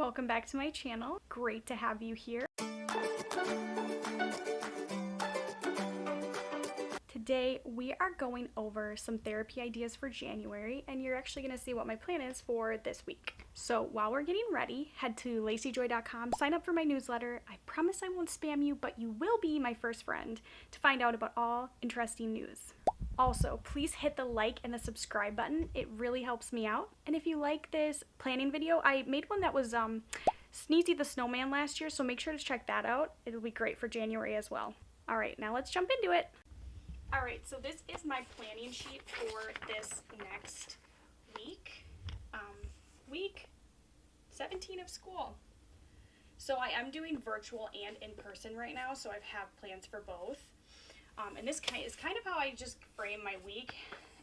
Welcome back to my channel. Great to have you here. Today we are going over some therapy ideas for January, and you're actually going to see what my plan is for this week. So while we're getting ready, head to LaceyJoy.com, sign up for my newsletter. I promise I won't spam you, but you will be my first friend to find out about all interesting news. Also, please hit the like and the subscribe button. It really helps me out. And if you like this planning video, I made one that was Sneezy the Snowman last year, so make sure to check that out. It'll be great for January as well. All right, now let's jump into it. All right, so this is my planning sheet for this next week. Week 17 of school. So I am doing virtual and in person right now, so I have plans for both. And this is kind of how I just frame my week.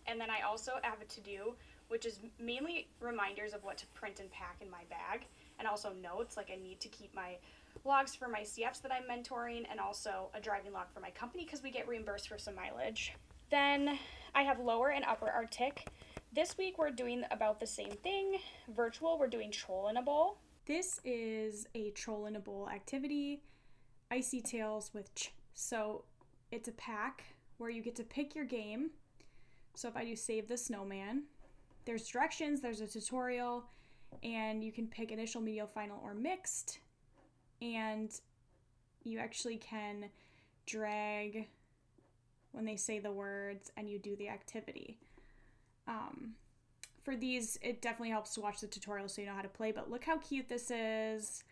And then I also have a to-do, which is mainly reminders of what to print and pack in my bag, and also notes, like I need to keep my logs for my CFs that I'm mentoring, and also a driving log for my company because we get reimbursed for some mileage. Then I have lower and upper Arctic. This week we're doing about the same thing. Virtual, we're doing Troll in a Bowl. This is a Troll in a Bowl activity, Icy Tales with So it's a pack where you get to pick your game. So if I do Save the Snowman, there's directions, there's a tutorial, and you can pick initial, medial, final, or mixed. And you actually can drag when they say the words and you do the activity. For these, it definitely helps to watch the tutorial so you know how to play, but look how cute this is.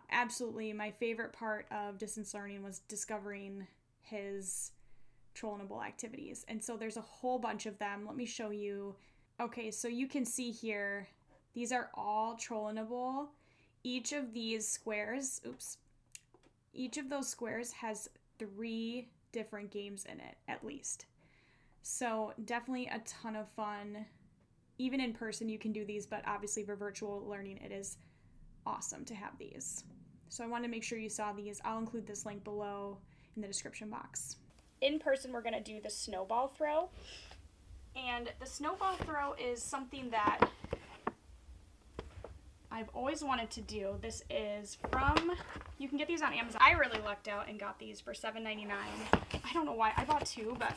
Absolutely, my favorite part of distance learning was discovering his Troll in a Bowl activities. And so there's a whole bunch of them. Let me show you. Okay, so you can see here, these are all Troll in a Bowl. Each of these squares, each of those squares has 3 different games in it, at least. So definitely a ton of fun. Even in person you can do these, but obviously for virtual learning it is awesome to have these. So I wanted to make sure you saw these. I'll include this link below in the description box. In person we're going to do the snowball throw. And the snowball throw is something that I've always wanted to do. This is from, you can get these on Amazon. I really lucked out and got these for $7.99. I don't know why, I bought 2, but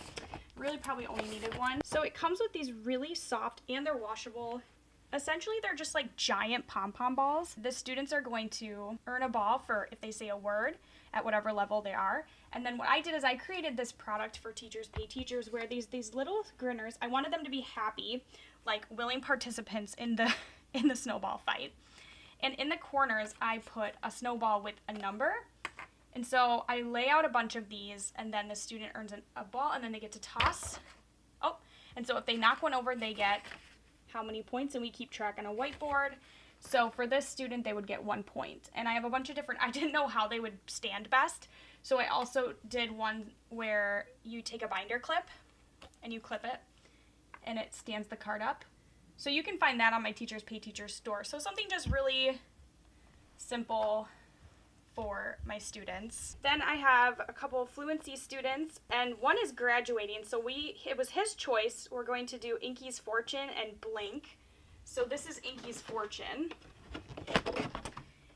really probably only needed 1. So it comes with these really soft, and they're washable. Essentially, they're just like giant pom-pom balls. The students are going to earn a ball for if they say a word at whatever level they are. And then what I did is I created this product for Teachers Pay Teachers where these little grinners, I wanted them to be happy, like willing participants in the snowball fight. And in the corners, I put a snowball with a number. And so I lay out a bunch of these, and then the student earns a ball, and then they get to toss. Oh, and so if they knock one over, they get how many points, and we keep track on a whiteboard. So for this student, they would get 1 point. And I have a bunch of different, I didn't know how they would stand best. So I also did one where you take a binder clip, and you clip it, and it stands the card up. So you can find that on my Teachers Pay Teachers store. So something just really simple for my students. Then I have a couple of fluency students, and one is graduating. So it was his choice. We're going to do Inky's Fortune and Blink. So this is Inky's Fortune.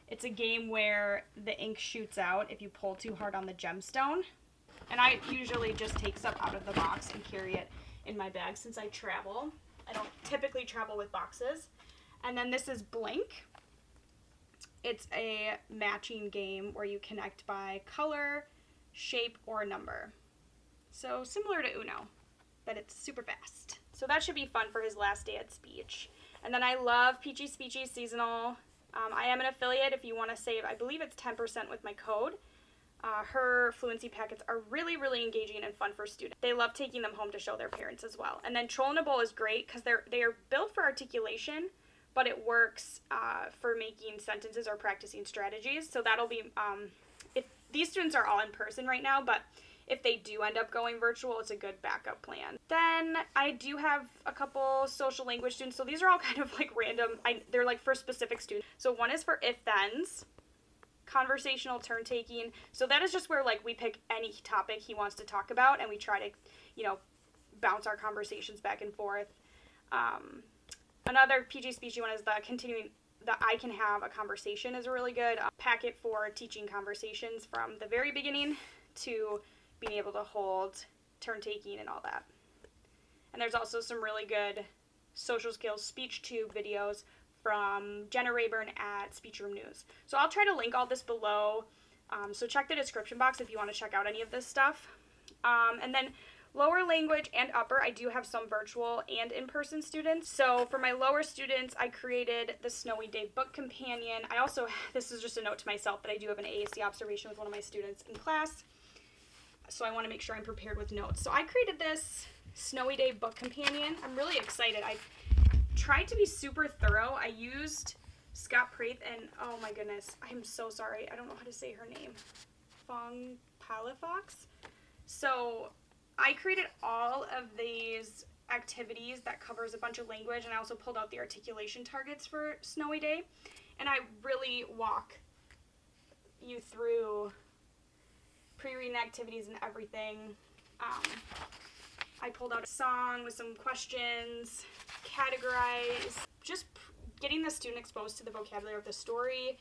It's a game where the ink shoots out if you pull too hard on the gemstone. And I usually just take stuff out of the box and carry it in my bag since I travel. I don't typically travel with boxes. And then this is Blink. It's a matching game where you connect by color, shape, or number. So similar to Uno, but it's super fast. So that should be fun for his last day at speech. And then I love Peachy Speechy Seasonal. I am an affiliate if you want to save, I believe it's 10% with my code. Her fluency packets are really, really engaging and fun for students. They love taking them home to show their parents as well. And then Troll in a Bowl is great because they are built for articulation, but it works for making sentences or practicing strategies. So that'll be, if these students are all in person right now, but if they do end up going virtual, it's a good backup plan. Then I do have a couple social language students. So these are all kind of like random, they're like for specific students. So one is for if-thens, conversational turn taking. So that is just where like we pick any topic he wants to talk about and we try to, bounce our conversations back and forth. Another PG Speechy one is the continuing the I Can Have a Conversation is a really good packet for teaching conversations from the very beginning to being able to hold turn taking and all that. And there's also some really good social skills speech tube videos from Jenna Rayburn at Speech Room News. So I'll try to link all this below. So check the description box if you want to check out any of this stuff. And then lower language and upper, I do have some virtual and in-person students. So for my lower students, I created the Snowy Day book companion. I also, this is just a note to myself, but I do have an AAC observation with one of my students in class. So I want to make sure I'm prepared with notes. So I created this Snowy Day book companion. I'm really excited. I tried to be super thorough. I used Scott Praith and, oh my goodness, I'm so sorry. I don't know how to say her name. Fong Palafox. So I created all of these activities that covers a bunch of language, and I also pulled out the articulation targets for Snowy Day, and I really walk you through pre-reading activities and everything. I pulled out a song with some questions, categorize, just getting the student exposed to the vocabulary of the story,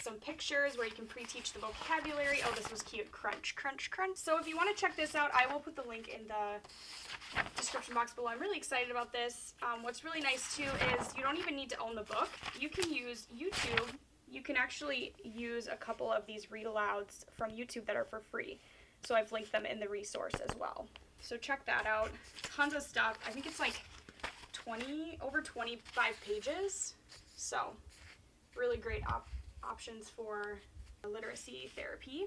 some pictures where you can pre-teach the vocabulary. Oh, this was cute. Crunch, crunch, crunch. So if you want to check this out, I will put the link in the description box below. I'm really excited about this. What's really nice too is you don't even need to own the book. You can use YouTube. You can actually use a couple of these read alouds from YouTube that are for free. So I've linked them in the resource as well. So check that out. Tons of stuff. I think it's like over 25 pages. So really great options for literacy therapy.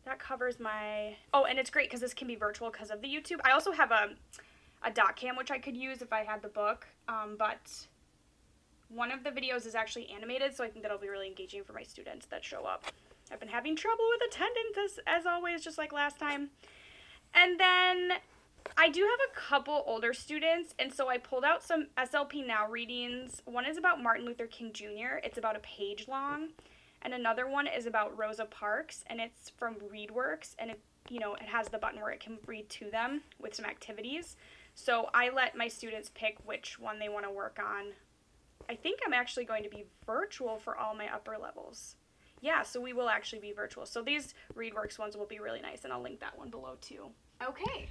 That covers my, oh, and it's great because this can be virtual because of the YouTube. I also have a dot cam which I could use if I had the book, but one of the videos is actually animated, so I think that'll be really engaging for my students that show up. I've been having trouble with attendance as always, just like last time. And then I do have a couple older students, and so I pulled out some SLP Now readings. One is about Martin Luther King Jr. It's about a page long, and another one is about Rosa Parks, and it's from ReadWorks, and it has the button where it can read to them with some activities. So I let my students pick which one they want to work on. I think I'm actually going to be virtual for all my upper levels. Yeah, so we will actually be virtual. So these ReadWorks ones will be really nice, and I'll link that one below too. Okay.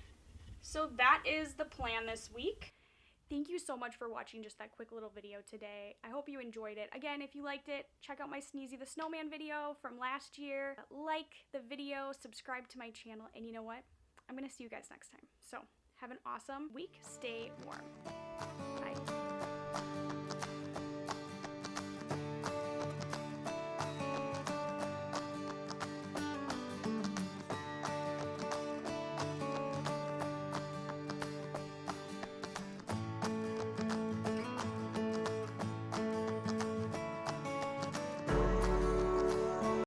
So that is the plan this week. Thank you so much for watching just that quick little video today. I hope you enjoyed it. Again, if you liked it, check out my Sneezy the Snowman video from last year. Like the video, subscribe to my channel, and you know what? I'm gonna see you guys next time. So have an awesome week. Stay warm.